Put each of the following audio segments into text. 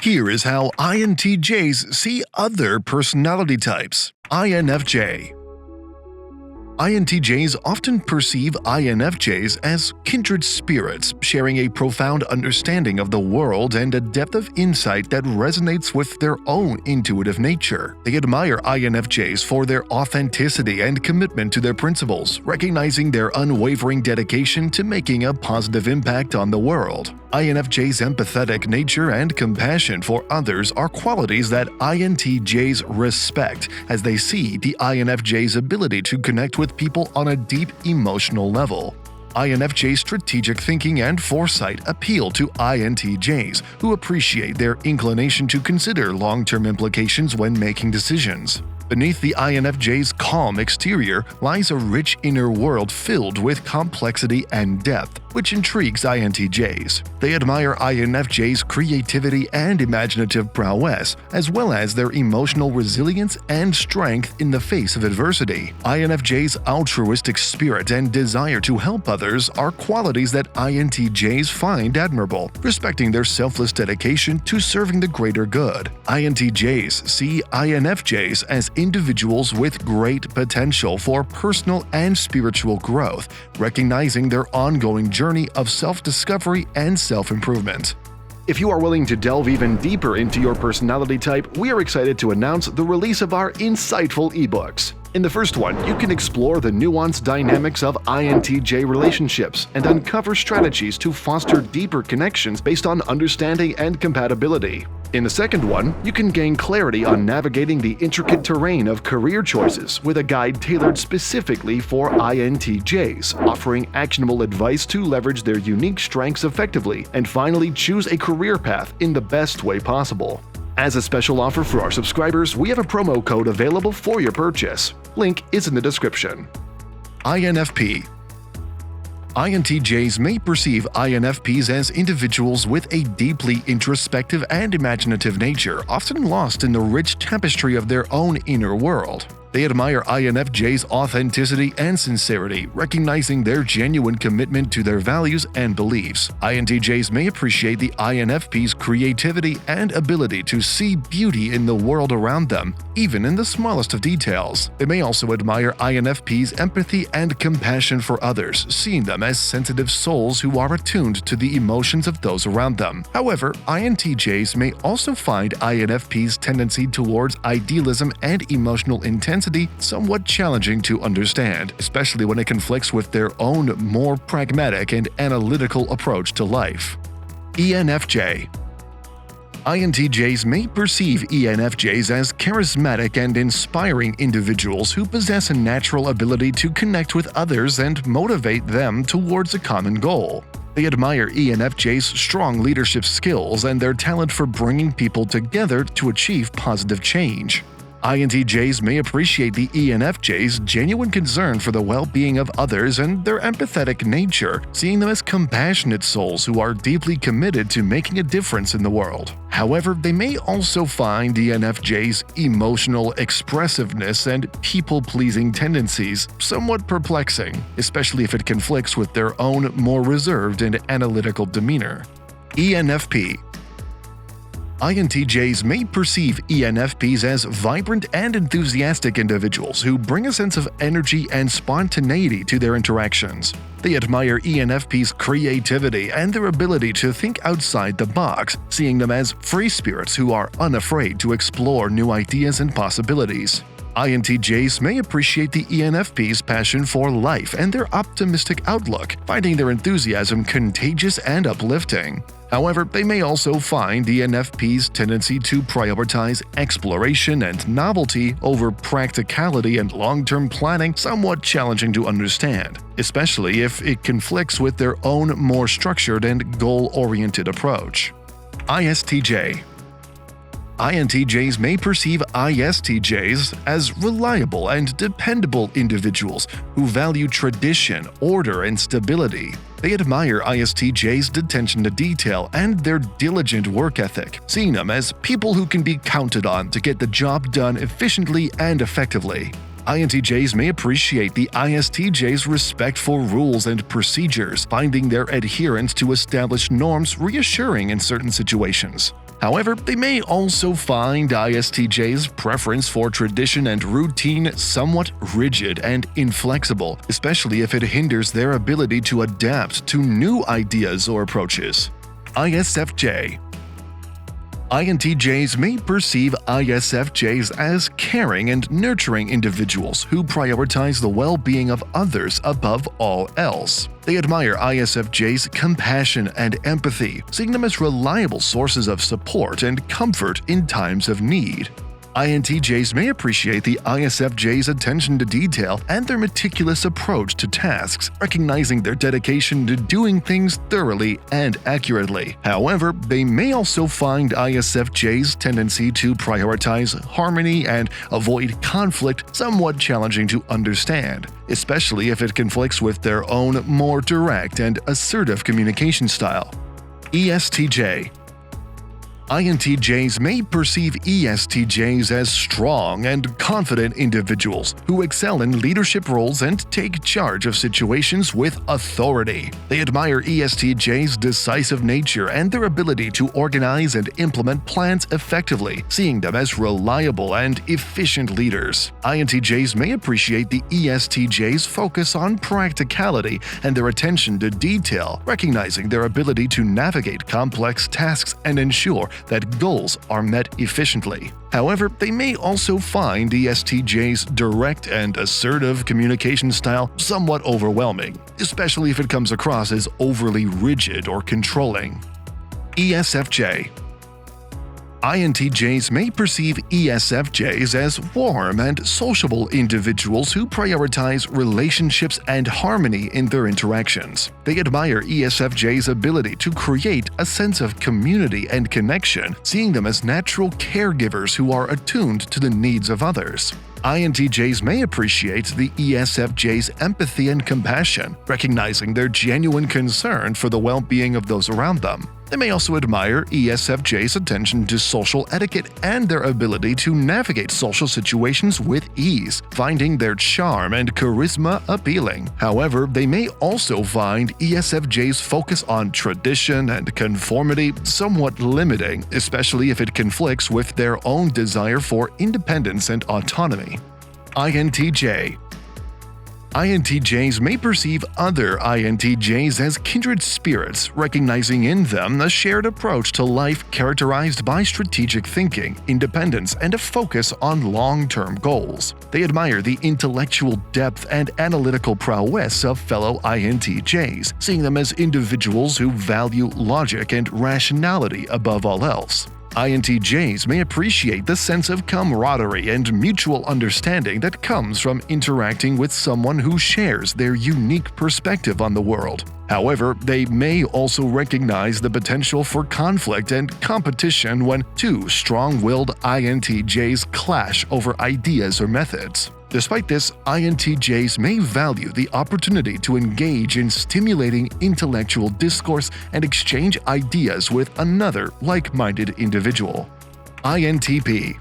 Here is how INTJs see other personality types. INFJ. INTJs often perceive INFJs as kindred spirits, sharing a profound understanding of the world and a depth of insight that resonates with their own intuitive nature. They admire INFJs for their authenticity and commitment to their principles, recognizing their unwavering dedication to making a positive impact on the world. INFJs' empathetic nature and compassion for others are qualities that INTJs respect, as they see the INFJ's ability to connect with people on a deep emotional level. INFJ's strategic thinking and foresight appeal to INTJs, who appreciate their inclination to consider long-term implications when making decisions. Beneath the INFJ's calm exterior lies a rich inner world filled with complexity and depth, which intrigues INTJs. They admire INFJs' creativity and imaginative prowess, as well as their emotional resilience and strength in the face of adversity. INFJs' altruistic spirit and desire to help others are qualities that INTJs find admirable, respecting their selfless dedication to serving the greater good. INTJs see INFJs as individuals with great potential for personal and spiritual growth, recognizing their ongoing journey of self-discovery and self-improvement. If you are willing to delve even deeper into your personality type, we are excited to announce the release of our insightful ebooks. In the first one, you can explore the nuanced dynamics of INTJ relationships and uncover strategies to foster deeper connections based on understanding and compatibility. In the second one, you can gain clarity on navigating the intricate terrain of career choices with a guide tailored specifically for INTJs, offering actionable advice to leverage their unique strengths effectively and finally choose a career path in the best way possible. As a special offer for our subscribers, we have a promo code available for your purchase. Link is in the description. INFP. INTJs may perceive INFPs as individuals with a deeply introspective and imaginative nature, often lost in the rich tapestry of their own inner world. They admire INFJs' authenticity and sincerity, recognizing their genuine commitment to their values and beliefs. INTJs may appreciate the INFP's creativity and ability to see beauty in the world around them, even in the smallest of details. They may also admire INFP's empathy and compassion for others, seeing them as sensitive souls who are attuned to the emotions of those around them. However, INTJs may also find INFP's tendency towards idealism and emotional intensity somewhat challenging to understand, especially when it conflicts with their own more pragmatic and analytical approach to life. ENFJ. INTJs may perceive ENFJs as charismatic and inspiring individuals who possess a natural ability to connect with others and motivate them towards a common goal. They admire ENFJs' strong leadership skills and their talent for bringing people together to achieve positive change. INTJs may appreciate the ENFJ's genuine concern for the well-being of others and their empathetic nature, seeing them as compassionate souls who are deeply committed to making a difference in the world. However, they may also find ENFJ's emotional expressiveness and people-pleasing tendencies somewhat perplexing, especially if it conflicts with their own more reserved and analytical demeanor. ENFP. INTJs may perceive ENFPs as vibrant and enthusiastic individuals who bring a sense of energy and spontaneity to their interactions. They admire ENFPs' creativity and their ability to think outside the box, seeing them as free spirits who are unafraid to explore new ideas and possibilities. INTJs may appreciate the ENFP's passion for life and their optimistic outlook, finding their enthusiasm contagious and uplifting. However, they may also find the ENFP's tendency to prioritize exploration and novelty over practicality and long-term planning somewhat challenging to understand, especially if it conflicts with their own more structured and goal-oriented approach. ISTJ. INTJs may perceive ISTJs as reliable and dependable individuals who value tradition, order, and stability. They admire ISTJs' attention to detail and their diligent work ethic, seeing them as people who can be counted on to get the job done efficiently and effectively. INTJs may appreciate the ISTJ's respect for rules and procedures, finding their adherence to established norms reassuring in certain situations. However, they may also find ISTJ's preference for tradition and routine somewhat rigid and inflexible, especially if it hinders their ability to adapt to new ideas or approaches. ISFJ. INTJs may perceive ISFJs as caring and nurturing individuals who prioritize the well-being of others above all else. They admire ISFJs' compassion and empathy, seeing them as reliable sources of support and comfort in times of need. INTJs may appreciate the ISFJ's attention to detail and their meticulous approach to tasks, recognizing their dedication to doing things thoroughly and accurately. However, they may also find ISFJ's tendency to prioritize harmony and avoid conflict somewhat challenging to understand, especially if it conflicts with their own more direct and assertive communication style. ESTJ. INTJs may perceive ESTJs as strong and confident individuals who excel in leadership roles and take charge of situations with authority. They admire ESTJs' decisive nature and their ability to organize and implement plans effectively, seeing them as reliable and efficient leaders. INTJs may appreciate the ESTJs' focus on practicality and their attention to detail, recognizing their ability to navigate complex tasks and ensure that goals are met efficiently. However, they may also find ESTJ's direct and assertive communication style somewhat overwhelming, especially if it comes across as overly rigid or controlling. ESFJ. INTJs may perceive ESFJs as warm and sociable individuals who prioritize relationships and harmony in their interactions. They admire ESFJs' ability to create a sense of community and connection, seeing them as natural caregivers who are attuned to the needs of others. INTJs may appreciate the ESFJ's empathy and compassion, recognizing their genuine concern for the well-being of those around them. They may also admire ESFJ's attention to social etiquette and their ability to navigate social situations with ease, finding their charm and charisma appealing. However, they may also find ESFJ's focus on tradition and conformity somewhat limiting, especially if it conflicts with their own desire for independence and autonomy. INTJ. INTJs may perceive other INTJs as kindred spirits, recognizing in them a shared approach to life characterized by strategic thinking, independence, and a focus on long-term goals. They admire the intellectual depth and analytical prowess of fellow INTJs, seeing them as individuals who value logic and rationality above all else. INTJs may appreciate the sense of camaraderie and mutual understanding that comes from interacting with someone who shares their unique perspective on the world. However, they may also recognize the potential for conflict and competition when two strong-willed INTJs clash over ideas or methods. Despite this, INTJs may value the opportunity to engage in stimulating intellectual discourse and exchange ideas with another like-minded individual. INTP.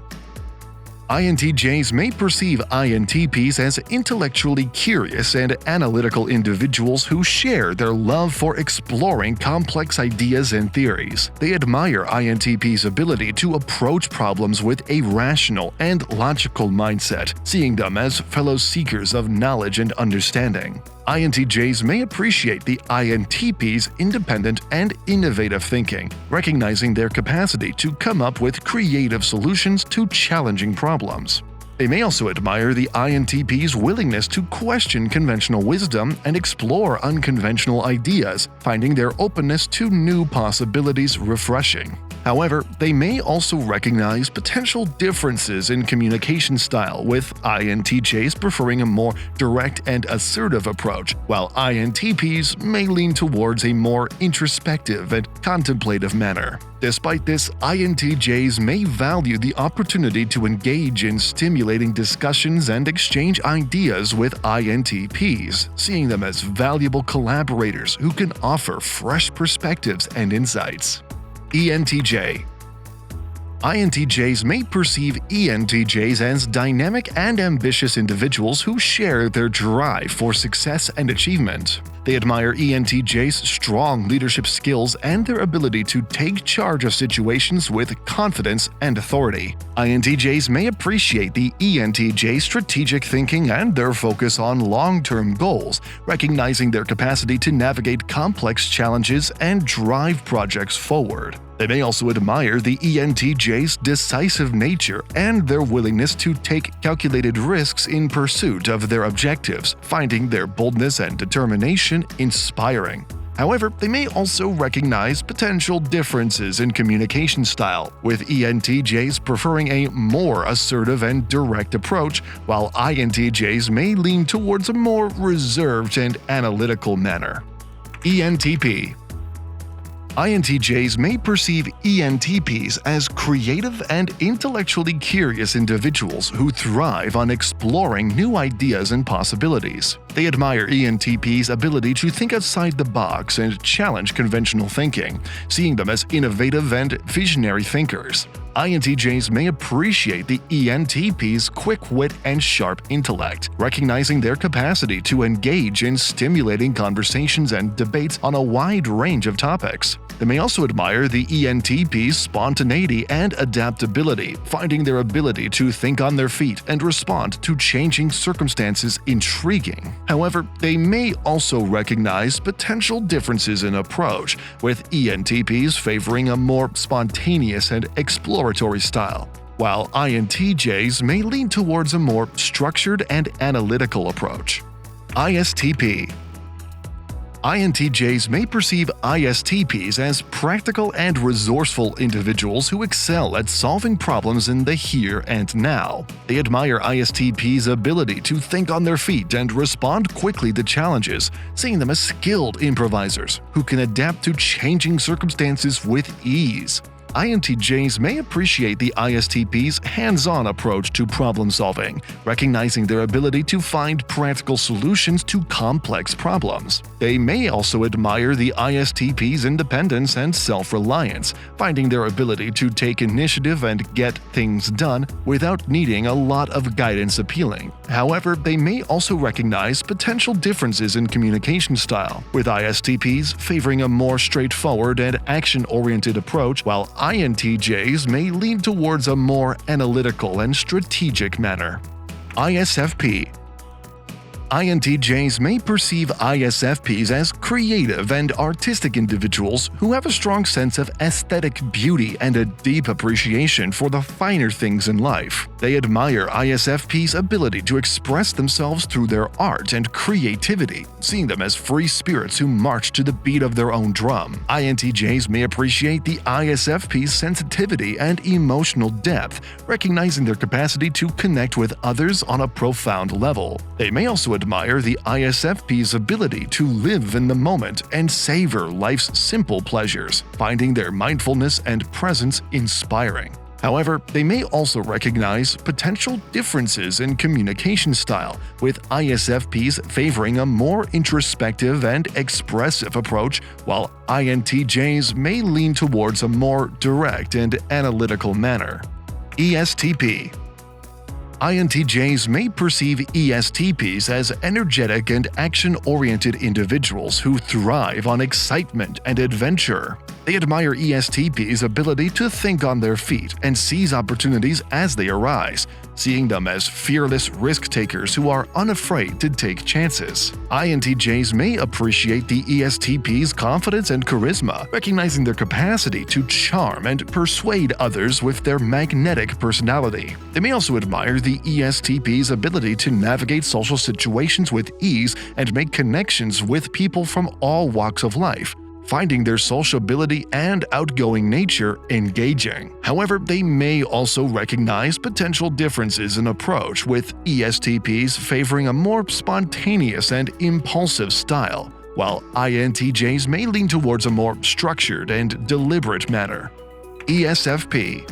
INTJs may perceive INTPs as intellectually curious and analytical individuals who share their love for exploring complex ideas and theories. They admire INTPs' ability to approach problems with a rational and logical mindset, seeing them as fellow seekers of knowledge and understanding. INTJs may appreciate the INTP's independent and innovative thinking, recognizing their capacity to come up with creative solutions to challenging problems. They may also admire the INTP's willingness to question conventional wisdom and explore unconventional ideas, finding their openness to new possibilities refreshing. However, they may also recognize potential differences in communication style, with INTJs preferring a more direct and assertive approach, while INTPs may lean towards a more introspective and contemplative manner. Despite this, INTJs may value the opportunity to engage in stimulating discussions and exchange ideas with INTPs, seeing them as valuable collaborators who can offer fresh perspectives and insights. ENTJ. INTJs may perceive ENTJs as dynamic and ambitious individuals who share their drive for success and achievement. They admire ENTJs' strong leadership skills and their ability to take charge of situations with confidence and authority. INTJs may appreciate the ENTJ's strategic thinking and their focus on long-term goals, recognizing their capacity to navigate complex challenges and drive projects forward. They may also admire the ENTJ's decisive nature and their willingness to take calculated risks in pursuit of their objectives, finding their boldness and determination inspiring. However, they may also recognize potential differences in communication style, with ENTJs preferring a more assertive and direct approach, while INTJs may lean towards a more reserved and analytical manner. ENTP. INTJs may perceive ENTPs as creative and intellectually curious individuals who thrive on exploring new ideas and possibilities. They admire ENTPs' ability to think outside the box and challenge conventional thinking, seeing them as innovative and visionary thinkers. INTJs may appreciate the ENTP's quick wit and sharp intellect, recognizing their capacity to engage in stimulating conversations and debates on a wide range of topics. They may also admire the ENTP's spontaneity and adaptability, finding their ability to think on their feet and respond to changing circumstances intriguing. However, they may also recognize potential differences in approach, with ENTPs favoring a more spontaneous and exploratory style, while INTJs may lean towards a more structured and analytical approach. ISTP. INTJs may perceive ISTPs as practical and resourceful individuals who excel at solving problems in the here and now. They admire ISTPs' ability to think on their feet and respond quickly to challenges, seeing them as skilled improvisers who can adapt to changing circumstances with ease. INTJs may appreciate the ISTP's hands-on approach to problem-solving, recognizing their ability to find practical solutions to complex problems. They may also admire the ISTP's independence and self-reliance, finding their ability to take initiative and get things done without needing a lot of guidance appealing. However, they may also recognize potential differences in communication style, with ISTPs favoring a more straightforward and action-oriented approach, while INTJs may lean towards a more analytical and strategic manner. ISFP. INTJs may perceive ISFPs as creative and artistic individuals who have a strong sense of aesthetic beauty and a deep appreciation for the finer things in life. They admire ISFPs' ability to express themselves through their art and creativity, seeing them as free spirits who march to the beat of their own drum. INTJs may appreciate the ISFP's sensitivity and emotional depth, recognizing their capacity to connect with others on a profound level. They may also admire the ISFP's ability to live in the moment and savor life's simple pleasures, finding their mindfulness and presence inspiring. However, they may also recognize potential differences in communication style, with ISFPs favoring a more introspective and expressive approach, while INTJs may lean towards a more direct and analytical manner. ESTP. INTJs may perceive ESTPs as energetic and action-oriented individuals who thrive on excitement and adventure. They admire ESTPs' ability to think on their feet and seize opportunities as they arise, seeing them as fearless risk-takers who are unafraid to take chances. INTJs may appreciate the ESTP's confidence and charisma, recognizing their capacity to charm and persuade others with their magnetic personality. They may also admire the ESTP's ability to navigate social situations with ease and make connections with people from all walks of life, finding their sociability and outgoing nature engaging. However, they may also recognize potential differences in approach, with ESTPs favoring a more spontaneous and impulsive style, while INTJs may lean towards a more structured and deliberate manner. ESFP.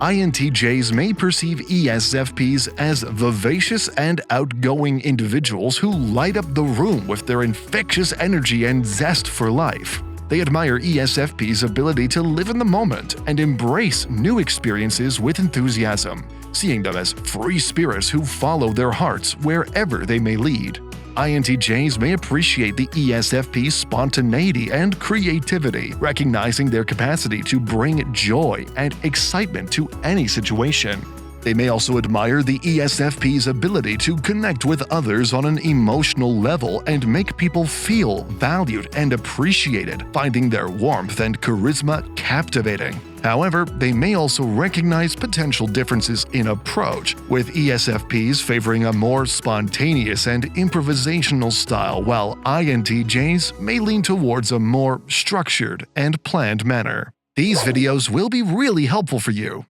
INTJs may perceive ESFPs as vivacious and outgoing individuals who light up the room with their infectious energy and zest for life. They admire ESFPs' ability to live in the moment and embrace new experiences with enthusiasm, seeing them as free spirits who follow their hearts wherever they may lead. INTJs may appreciate the ESFP's spontaneity and creativity, recognizing their capacity to bring joy and excitement to any situation. They may also admire the ESFP's ability to connect with others on an emotional level and make people feel valued and appreciated, finding their warmth and charisma captivating. However, they may also recognize potential differences in approach, with ESFPs favoring a more spontaneous and improvisational style, while INTJs may lean towards a more structured and planned manner. These videos will be really helpful for you.